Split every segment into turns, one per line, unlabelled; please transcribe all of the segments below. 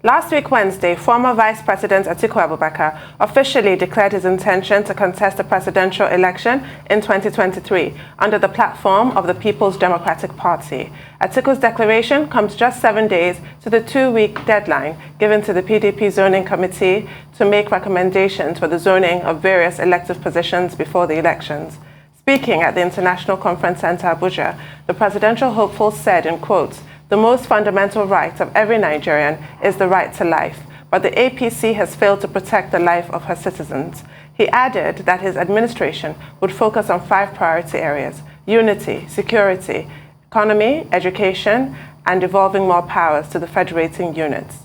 Last week, Wednesday, former Vice President Atiku Abubakar officially declared his intention to contest the presidential election in 2023 under the platform of the People's Democratic Party. Atiku's declaration comes just 7 days to the 2-week deadline given to the PDP Zoning Committee to make recommendations for the zoning of various elective positions before the elections. Speaking at the International Conference Center, Abuja, the presidential hopeful said, in quotes, "The most fundamental right of every Nigerian is the right to life, but the APC has failed to protect the life of her citizens." He added that his administration would focus on 5 priority areas: unity, security, economy, education, and devolving more powers to the federating units.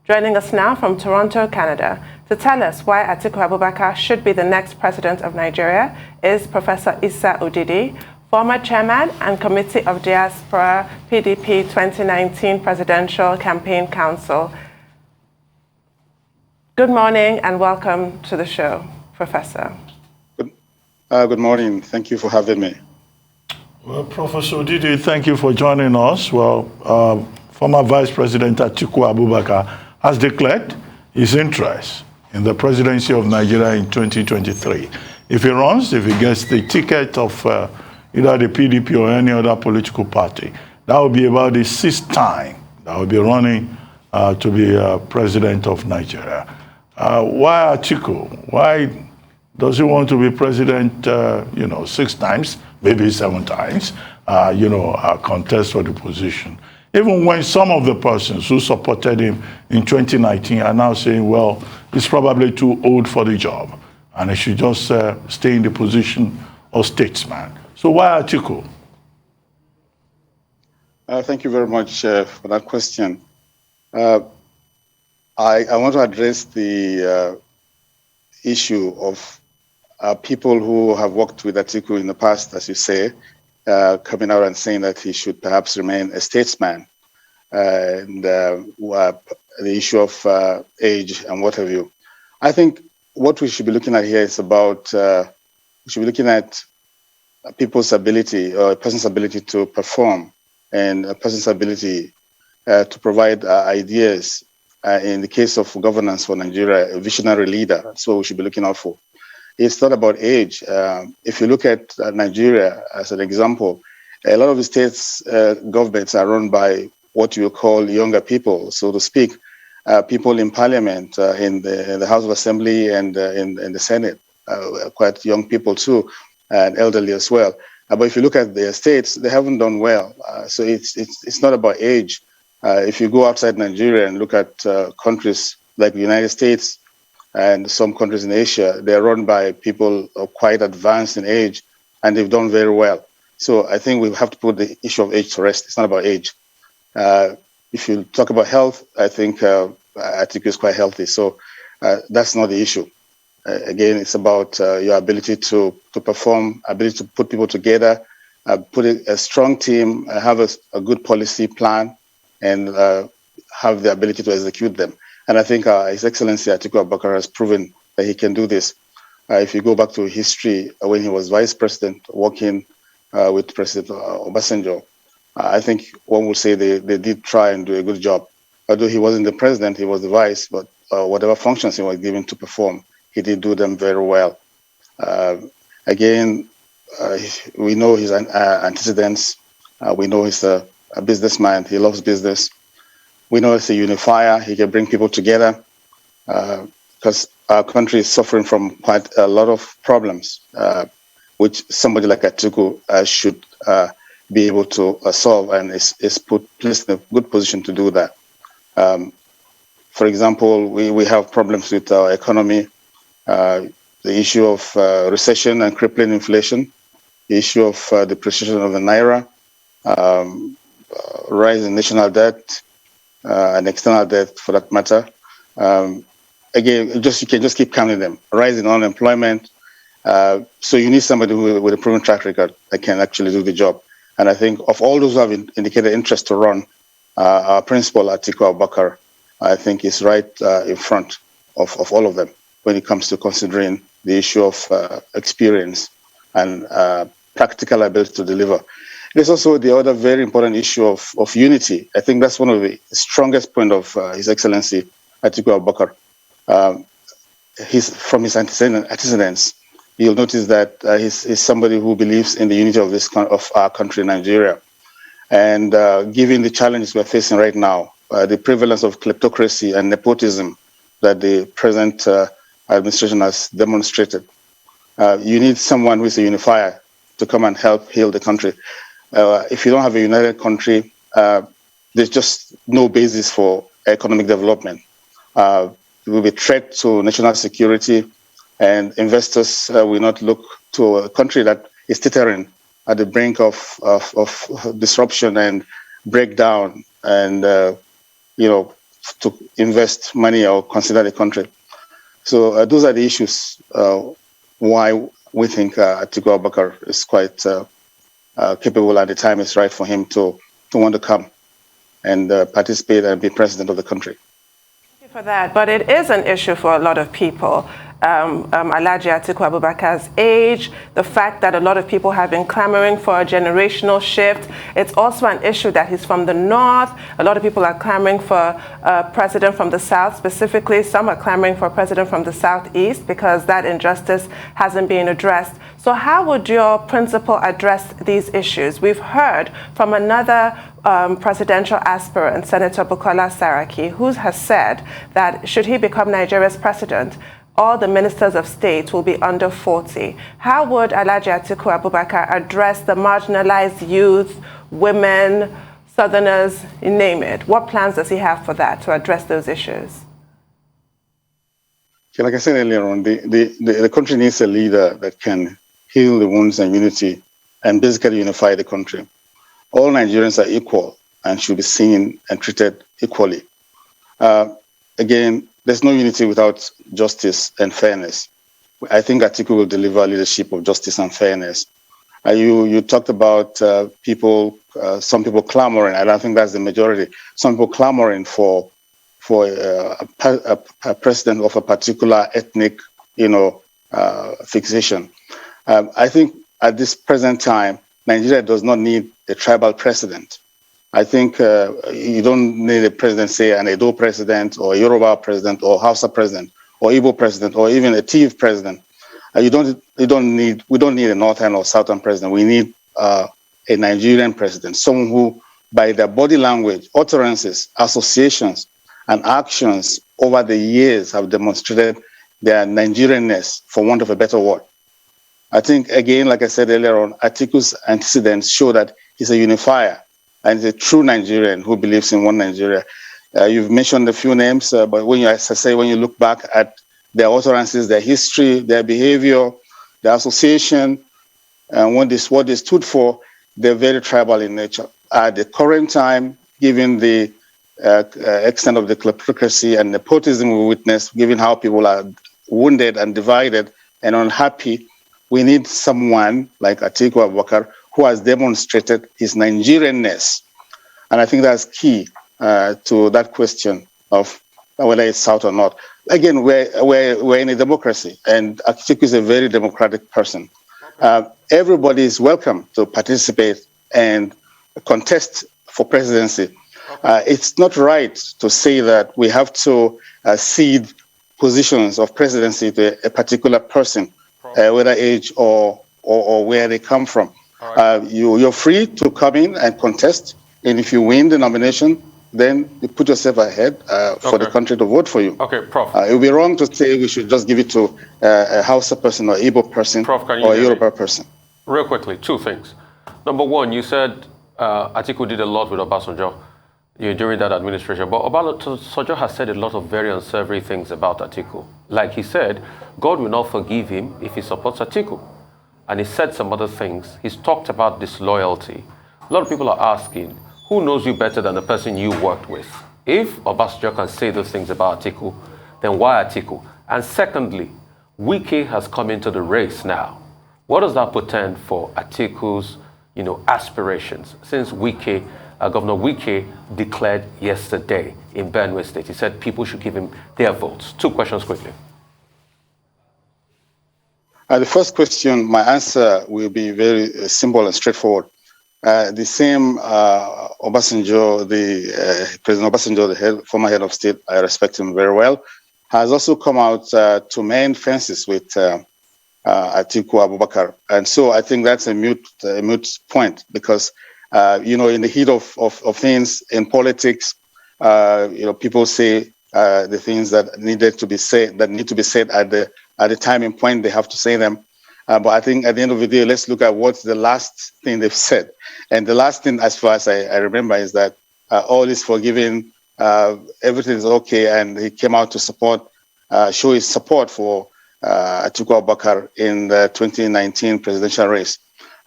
Joining us now from Toronto, Canada, to tell us why Atiku Abubakar should be the next president of Nigeria is Professor Odidi, former chairman and committee of Diaspora PDP 2019 Presidential Campaign Council. Good morning and welcome to the show, Professor.
Good morning. Thank you for having me.
Well, Professor Odidi, thank you for joining us. Well, former Vice President Atiku Abubakar has declared his interest in the presidency of Nigeria in 2023. If he gets the ticket of either the PDP or any other political party, that will be about the 6th time that will be running to be president of Nigeria. Why Atiku? Why does he want to be president, 6 times, maybe 7 times, contest for the position? Even when some of the persons who supported him in 2019 are now saying, well, he's probably too old for the job and he should just stay in the position of statesman. So why Atiku?
Thank you very much for that question. I want to address the issue of people who have worked with Atiku in the past, as you say, coming out and saying that he should perhaps remain a statesman, and the issue of age and what have you. I think what we should be looking at here is about, we should be looking at people's ability or a person's ability to perform and a person's ability to provide ideas. In the case of governance for Nigeria, a visionary leader, that's what we should be looking out for. It's not about age. If you look at Nigeria as an example, a lot of the states' governments are run by what you call younger people, so to speak, people in parliament, in the House of Assembly and in the Senate, quite young people too, and elderly as well. But if you look at their states, they haven't done well. So it's not about age. If you go outside Nigeria and look at countries like the United States, and some countries in Asia, they're run by people quite advanced in age, and they've done very well. So I think we have to put the issue of age to rest. It's not about age. If you talk about health, I think Atiku is quite healthy. So that's not the issue. Again, it's about your ability to perform, ability to put people together, put a strong team, have a good policy plan, and have the ability to execute them. And I think His Excellency Atiku Abubakar has proven that he can do this. If you go back to history, when he was vice president, working with President Obasanjo, I think one would say they did try and do a good job. Although he wasn't the president, he was the vice, but whatever functions he was given to perform, he did do them very well. Again, we know his antecedents. We know he's a businessman. He loves business. We know he's a unifier. He can bring people together because our country is suffering from quite a lot of problems, which somebody like Atiku should be able to solve, and is placed in a good position to do that. For example, we have problems with our economy, the issue of recession and crippling inflation, the issue of depreciation of the naira, rise in national debt, and external debt for that matter. Again, you can just keep counting them. Rise in unemployment. So you need somebody with a proven track record that can actually do the job. And I think of all those who have indicated interest to run, our principal, Atiku Abubakar, I think is right in front of all of them when it comes to considering the issue of experience and practical ability to deliver. There's also the other very important issue of unity. I think that's one of the strongest points of His Excellency Atiku Abubakar, from his antecedents, you'll notice that he's somebody who believes in the unity of our country, Nigeria. And given the challenges we're facing right now, the prevalence of kleptocracy and nepotism that the present administration has demonstrated, you need someone who is a unifier to come and help heal the country. If you don't have a united country, there's just no basis for economic development. It will be a threat to national security, and investors will not look to a country that is teetering at the brink of disruption and breakdown, and to invest money or consider the country. So those are the issues why we think Atiku Abubakar is quite capable, and the time is right for him to want to come and participate and be president of the country.
Thank you for that, but it is an issue for a lot of people. Alhaji Atiku Abubakar's age, the fact that a lot of people have been clamoring for a generational shift. It's also an issue that he's from the north. A lot of people are clamoring for a president from the south specifically. Some are clamoring for a president from the southeast because that injustice hasn't been addressed. So how would your principal address these issues? We've heard from another presidential aspirant, Senator Bukola Saraki, who has said that should he become Nigeria's president, all the ministers of state will be under 40. How would Alhaji Atiku Abubakar address the marginalized youth, women, Southerners, you name it? What plans does he have for that, to address those issues?
Like I said earlier on, the country needs a leader that can heal the wounds and unity and basically unify the country. All Nigerians are equal and should be seen and treated equally. Again, there's no unity without justice and fairness. I think Atiku will deliver leadership of justice and fairness. You talked about people, some people clamoring. I don't think that's the majority. Some people clamoring for a president of a particular ethnic, fixation. I think at this present time, Nigeria does not need a tribal president. I think you don't need a president, say an Edo president or a Yoruba president or Hausa president or Igbo president or even a Tiv president. We don't need a northern or southern president. We need a Nigerian president, someone who, by their body language, utterances, associations, and actions over the years have demonstrated their Nigerianness, for want of a better word. I think, again, like I said earlier on, Atiku's antecedents show that he's a unifier and he's a true Nigerian who believes in one Nigeria. You've mentioned a few names, but when you look back at their utterances, their history, their behavior, their association, and what they stood for, they're very tribal in nature. At the current time, given the extent of the kleptocracy and nepotism we witness, given how people are wounded and divided and unhappy, we need someone like Atiku Abubakar who has demonstrated his Nigerianness. And I think that's key to that question of whether it's South or not. Again, we're in a democracy, and Atiku is a very democratic person. Everybody is welcome to participate and contest for presidency. It's not right to say that we have to cede positions of presidency to a particular person, whether age or where they come from. You're free to come in and contest, and if you win the nomination, then you put yourself ahead for the country to vote for you.
Okay, Prof.
It would be wrong to say we should just give it to a Hausa person or Igbo person or a Yoruba person.
Real quickly, two things. Number one, you said Atiku did a lot with Obasanjo during that administration, but Obasanjo has said a lot of very unsavory things about Atiku. Like he said, God will not forgive him if he supports Atiku. And he said some other things. He's talked about disloyalty. A lot of people are asking, who knows you better than the person you worked with? If Obasanjo can say those things about Atiku, then why Atiku? And secondly, Wike has come into the race now. What does that portend for Atiku's, aspirations? Since Governor Wike declared yesterday in Benue State, he said people should give him their votes. Two questions quickly.
The first question, my answer will be very simple and straightforward. the same Obasanjo, President Obasanjo, former head of state, I respect him very well, has also come out to mend fences with Atiku Abubakar. And so I think that's a moot point because, in the heat of things in politics, people say the things that need to be said at the time and point they have to say them. But I think at the end of the day, let's look at what's the last thing they've said. And the last thing, as far as I remember, is that all is forgiven, everything is okay, and he came out to show his support for Atiku Abubakar in the 2019 presidential race.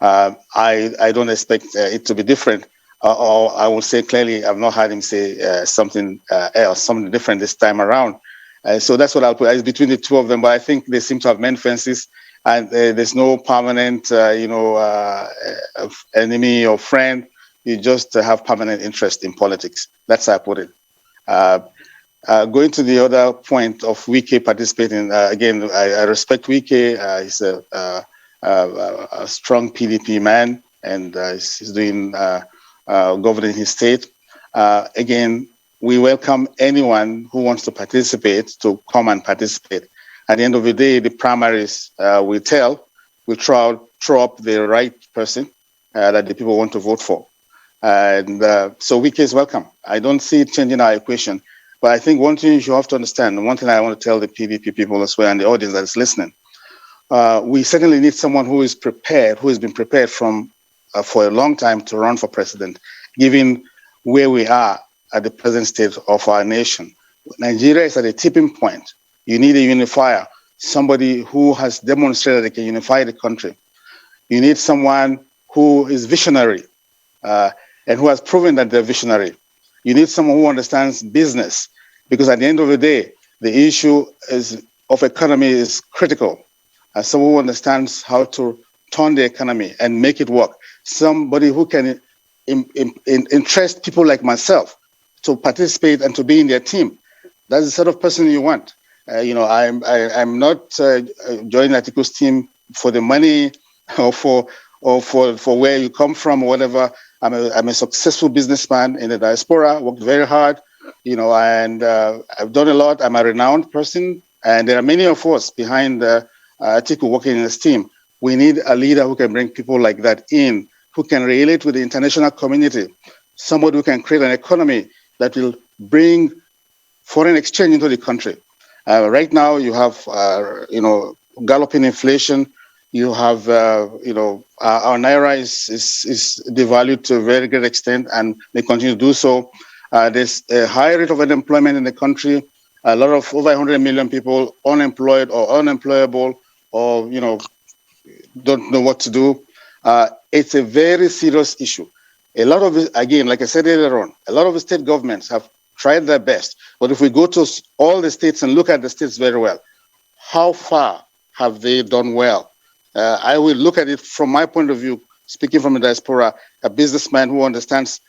I don't expect it to be different, or I will say clearly, I've not heard him say something else, something different this time around. So that's what I'll put. It's between the two of them, but I think they seem to have mended fences, and there's no permanent, enemy or friend. You just have permanent interest in politics. That's how I put it. Going to the other point of Wike participating, again, I respect Wike. He's a strong PDP man, and he's doing governing his state. Again, we welcome anyone who wants to participate to come and participate. At the end of the day, the primaries we throw up the right person that the people want to vote for. And so Wike is welcome. I don't see it changing our equation. But I think one thing you have to understand, and one thing I want to tell the PDP people as well and the audience that is listening, we certainly need someone who is prepared, who has been prepared for a long time to run for president, given where we are at the present state of our nation. Nigeria is at a tipping point. You need a unifier, somebody who has demonstrated they can unify the country. You need someone who is visionary and who has proven that they're visionary. You need someone who understands business, because at the end of the day, the issue of economy is critical. Someone who understands how to turn the economy and make it work. Somebody who can interest people like myself to participate and to be in their team. That's the sort of person you want. I'm not joining Atiku's team for the money or for where you come from or whatever. I'm a successful businessman in the diaspora, worked very hard, and I've done a lot. I'm a renowned person, and there are many of us behind Atiku working in this team. We need a leader who can bring people like that in, who can relate with the international community, somebody who can create an economy that will bring foreign exchange into the country. Right now, you have, galloping inflation. You have, our naira is devalued to a very great extent and may continue to do so. There's a high rate of unemployment in the country. A lot of over 100 million people unemployed or unemployable or, don't know what to do. It's a very serious issue. A lot of it, again, like I said earlier on, a lot of the state governments have tried their best. But if we go to all the states and look at the states very well, how far have they done well? I will look at it from my point of view, speaking from the diaspora, a businessman who understands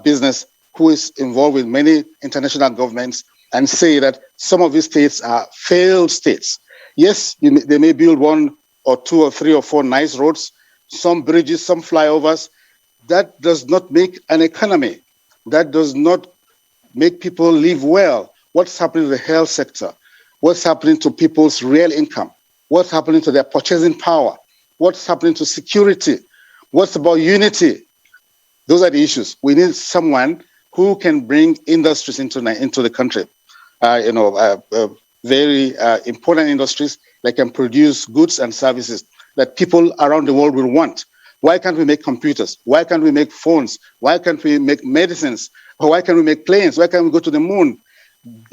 business, who is involved with many international governments, and say that some of these states are failed states. Yes, they may build 1 or 2 or 3 or 4 nice roads, some bridges, some flyovers. That does not make an economy. That does not make people live well. What's happening to the health sector? What's happening to people's real income? What's happening to their purchasing power? What's happening to security? What's about unity? Those are the issues. We need someone who can bring industries into the country. Very important industries that can produce goods and services that people around the world will want. Why can't we make computers? Why can't we make phones? Why can't we make medicines? Or why can't we make planes? Why can't we go to the moon?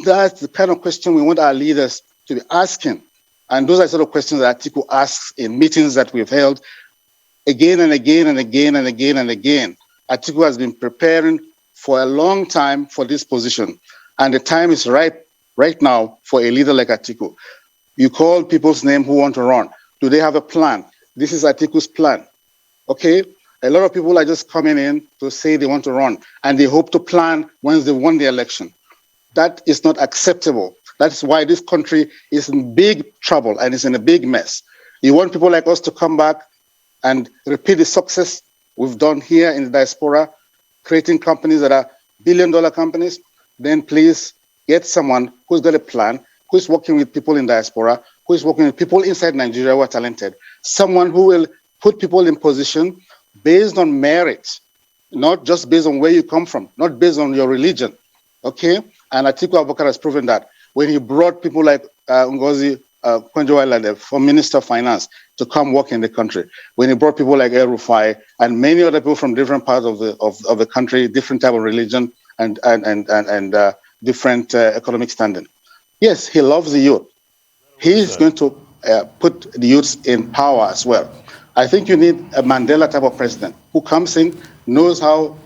That's the kind of question we want our leaders to be asking. And those are the sort of questions that Atiku asks in meetings that we've held again and again and again and again and again. Atiku has been preparing for a long time for this position. And the time is right now for a leader like Atiku. You call people's name who want to run. Do they have a plan? This is Atiku's plan. Okay? A lot of people are just coming in to say they want to run, and they hope to plan once they won the election. That is not acceptable. That's why this country is in big trouble and is in a big mess. You want people like us to come back and repeat the success that we had in 2019 and 2023. That's the kind of question we want our leaders to be asking. And those are the sort of questions that Atiku asks in meetings that we've held again and again and again. Atiku has been preparing for a long time for this position. And the time is right now for a leader like Atiku. You call people's name who want to run. Do they have a plan? This is Atiku's plan. Okay? A lot of people are just coming in to say they want to run, and they hope to plan once they won the election. That is not acceptable. That's why this country is in big trouble and is in a big mess. You want people like us to come back and repeat the success we've done here in the diaspora, creating companies that are billion-dollar companies, then please get someone who's got a plan, who's working with people in diaspora, who's working with people inside Nigeria who are talented, someone who will put people in position based on merit, not just based on where you come from, not based on your religion, okay? And Atiku Abubakar has proven that when he brought people like Ngozi Konjo-Iweala, former Minister of Finance, to come work in the country, when he brought people like El Rufai and many other people from different parts of the country, different type of religion and different economic standing. Yes, he loves the youth. He's going to put the youths in power as well. I think you need a Mandela type of president who comes in, knows how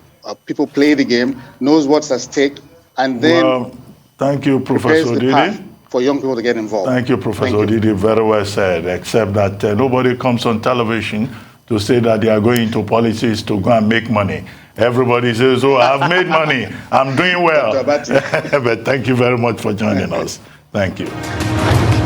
people play the game, knows what's at stake, and then
thank you, Professor Odidi.
For young people to get involved.
Thank you, Professor Odidi. Very well said, except that nobody comes on television to say that they are going into politics to go and make money. Everybody says, oh, I've made money, I'm doing well. But thank you very much for joining us. Thank you.